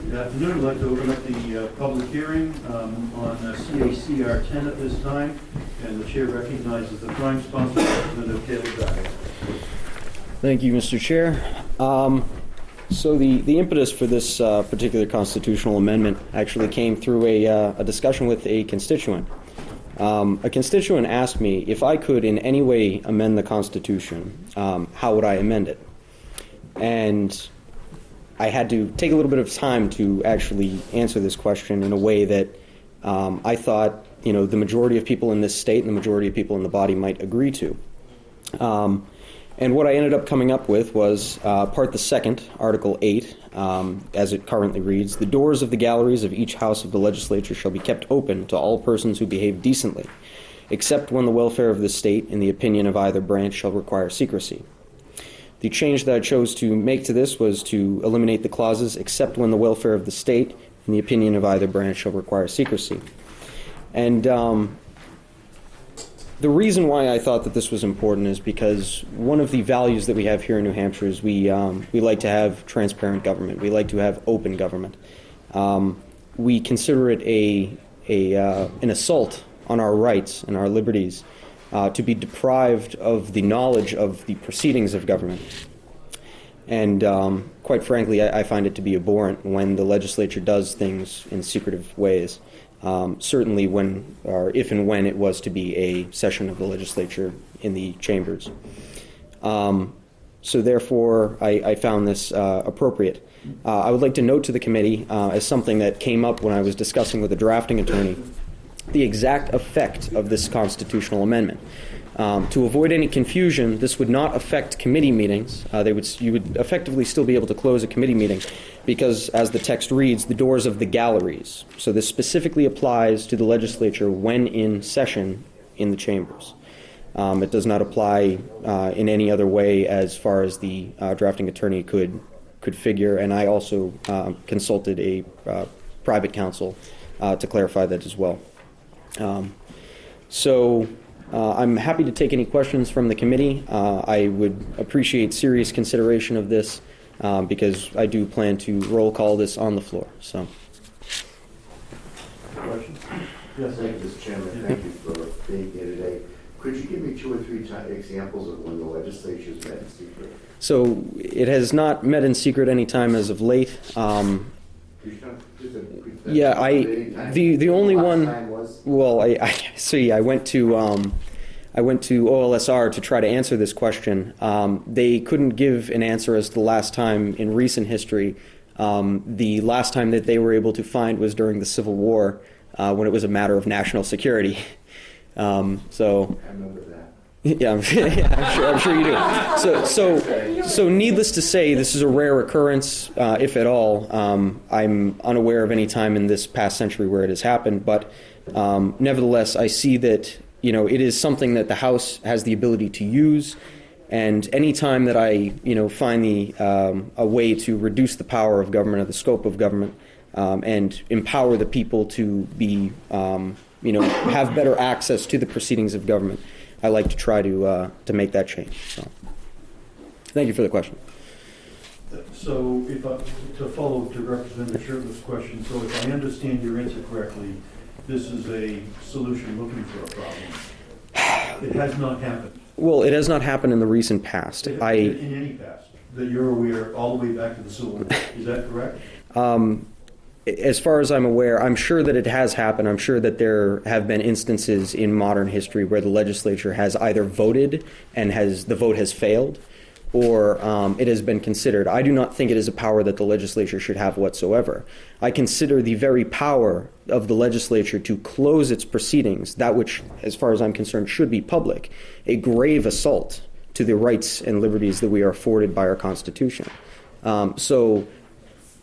Good afternoon. I'd like to open up the public hearing on CACR10 at this time, and the chair recognizes the prime sponsor, Representative Darryl. Thank you, Mr. Chair. So the impetus for this particular constitutional amendment actually came through a discussion with a constituent. A constituent asked me if I could in any way amend the Constitution, how would I amend it? And I had to take a little bit of time to actually answer this question in a way that I thought, the majority of people in this state and the majority of people in the body might agree to. And what I ended up coming up with was Part the Second, Article 8, as it currently reads, "The doors of the galleries of each house of the legislature shall be kept open to all persons who behave decently, except when the welfare of the state, in the opinion of either branch, shall require secrecy." The change that I chose to make to this was to eliminate the clauses, "except when the welfare of the state, in the opinion of either branch, shall require secrecy." And the reason why I thought that this was important is because one of the values that we have here in New Hampshire is we like to have transparent government. We like to have open government. We consider it an assault on our rights and our liberties to be deprived of the knowledge of the proceedings of government. And quite frankly, I find it to be abhorrent when the legislature does things in secretive ways. Certainly when, or if and when it was to be a session of the legislature in the chambers. So therefore, I found this appropriate. I would like to note to the committee, as something that came up when I was discussing with the drafting attorney, the exact effect of this constitutional amendment. To avoid any confusion, this would not affect committee meetings. You would effectively still be able to close a committee meeting because, as the text reads, the doors of the galleries. So this specifically applies to the legislature when in session in the chambers. It does not apply in any other way as far as the drafting attorney could figure, and I also consulted a private counsel to clarify that as well. I'm happy to take any questions from the committee. I would appreciate serious consideration of this because I do plan to roll call this on the floor. So. Questions? Yes. Thank you, Mr. Chairman. Thank you for being here today. Could you give me 2 or 3 examples of when the legislature has met in secret? So it has not met in secret any time as of late. The only one. Well, I went to OLSR to try to answer this question. They couldn't give an answer as to the last time in recent history. The last time that they were able to find was during the Civil War, when it was a matter of national security. I remember that. Yeah, I'm sure you do. So needless to say, this is a rare occurrence, if at all. I'm unaware of any time in this past century where it has happened, but nevertheless, I see that it is something that the House has the ability to use, and any time that I find a way to reduce the power of government or the scope of government and empower the people to be have better access to the proceedings of government, I like to try to make that change. So, thank you for the question. So, to follow to Representative Shirtley's question, so if I understand your answer correctly, this is a solution looking for a problem. It has not happened. Well, it has not happened in the recent past. In any past that you're aware, all the way back to the Civil War. Is that correct? As far as I'm aware, I'm sure that it has happened. I'm sure that there have been instances in modern history where the legislature has either voted and the vote has failed, or it has been considered. I do not think it is a power that the legislature should have whatsoever. I consider the very power of the legislature to close its proceedings, that which, as far as I'm concerned, should be public, a grave assault to the rights and liberties that we are afforded by our Constitution.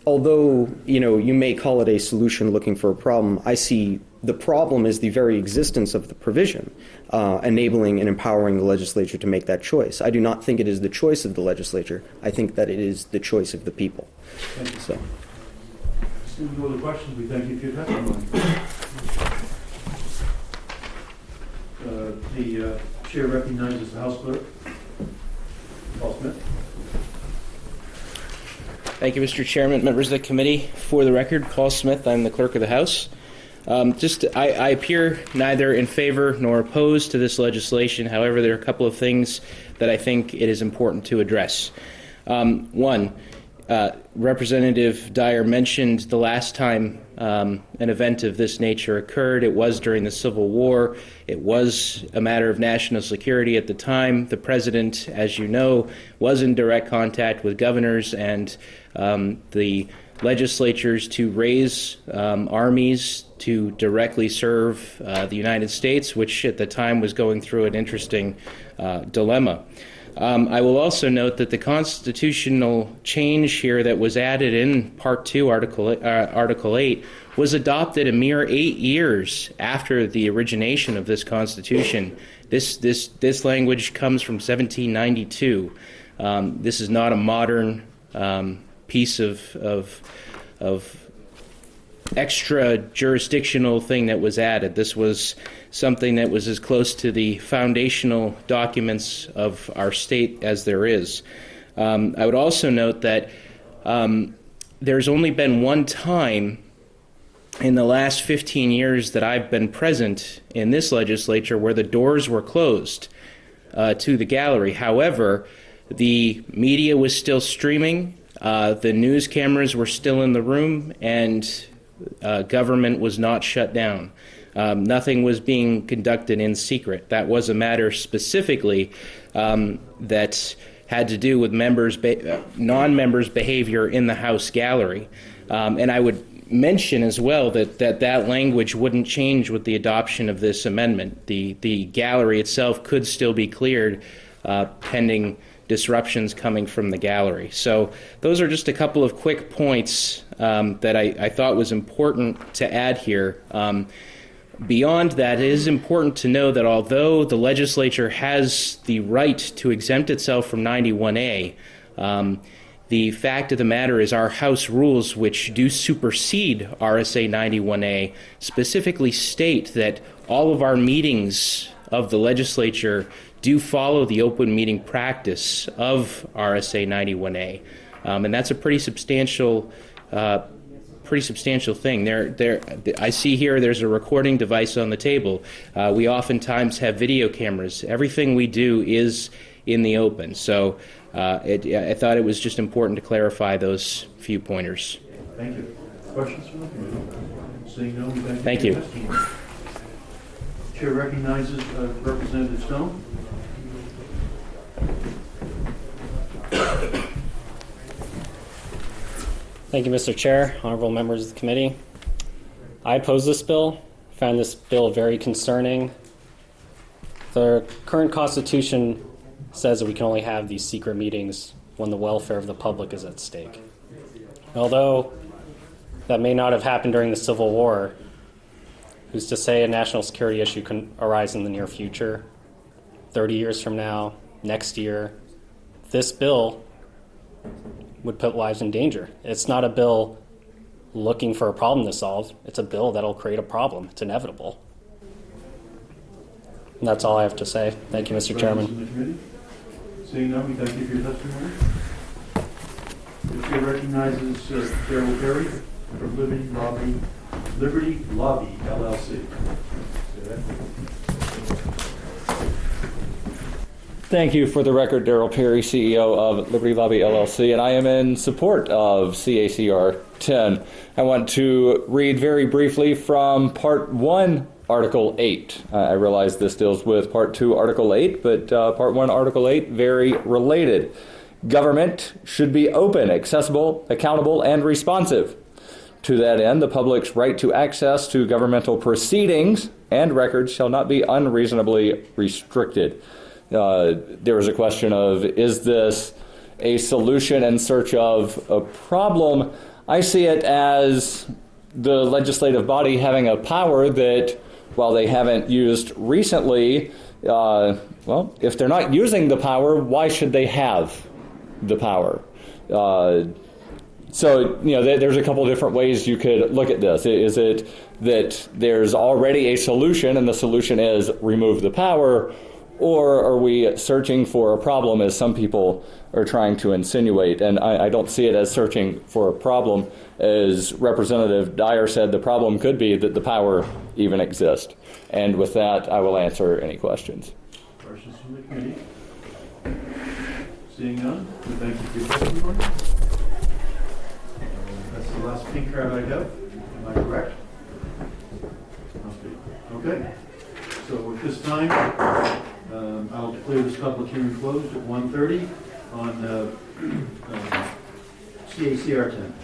Although, you may call it a solution looking for a problem, I see the problem is the very existence of the provision enabling and empowering the legislature to make that choice. I do not think it is the choice of the legislature. I think that it is the choice of the people. Thank you. So. No other questions. We thank you for your testimony. The chair recognizes the House Clerk, Clerk Smith. Thank you, Mr. Chairman, members of the committee. For the record, Paul Smith, I'm the clerk of the House. I appear neither in favor nor opposed to this legislation. However, there are a couple of things that I think it is important to address. One, Representative Dyer mentioned the last time an event of this nature occurred. It was during the Civil War. It was a matter of national security at the time. The president, as you know, was in direct contact with governors and the legislatures to raise armies to directly serve the United States, which at the time was going through an interesting dilemma. I will also note that the constitutional change here that was added in Part 2, Article 8, was adopted a mere 8 years after the origination of this Constitution. This language comes from 1792. This is not a modern piece of extra jurisdictional thing that was added. This was something that was as close to the foundational documents of our state as there is. I would also note that there's only been one time in the last 15 years that I've been present in this legislature where the doors were closed to the gallery. However, the media was still streaming, the news cameras were still in the room, and government was not shut down. Nothing was being conducted in secret. That was a matter specifically that had to do with non-members' behavior in the House gallery. And I would mention as well that language wouldn't change with the adoption of this amendment. The gallery itself could still be cleared pending disruptions coming from the gallery. So those are just a couple of quick points that I thought was important to add here. Beyond that, it is important to know that although the legislature has the right to exempt itself from 91A, the fact of the matter is our House rules, which do supersede RSA 91A, specifically state that all of our meetings of the legislature do follow the open meeting practice of RSA 91A, and that's a pretty substantial thing. I see here there's a recording device on the table. We oftentimes have video cameras. Everything we do is in the open. So I thought it was just important to clarify those few pointers. Thank you. Questions from the committee? Seeing no, we thank you. Chair recognizes Representative Stone. Thank you, Mr. Chair, honorable members of the committee. I oppose this bill. Found this bill very concerning. The current Constitution says that we can only have these secret meetings when the welfare of the public is at stake. Although that may not have happened during the Civil War, who's to say a national security issue can arise in the near future, 30 years from now, next year? This bill would put lives in danger. It's not a bill looking for a problem to solve. It's a bill that'll create a problem. It's inevitable. And that's all I have to say. Thank you, Mr. Chairman. Seeing none, we thank you for your testimony. The chair recognizes Darryl Perry from Liberty Lobby LLC. Thank you. For the record, Darryl Perry, CEO of Liberty Lobby LLC, and I am in support of CACR10. I want to read very briefly from Part 1, Article 8. I realize this deals with Part 2, Article 8, but Part 1, Article 8, very related. Government should be open, accessible, accountable, and responsive. To that end, the public's right to access to governmental proceedings and records shall not be unreasonably restricted. There was a question of, is this a solution in search of a problem? I see it as the legislative body having a power that, while they haven't used recently, if they're not using the power, why should they have the power? So, there's a couple different ways you could look at this. Is it that there's already a solution and the solution is remove the power? or are we searching for a problem, as some people are trying to insinuate? And I don't see it as searching for a problem. As Representative Dyer said, the problem could be that the power even exists. And with that, I will answer any questions. Questions from the committee? Seeing none, we thank you for your testimony. That's the last pink card I have. Am I correct? Okay. So at this time, I'll declare this public hearing closed at 1:30 on CACR 10.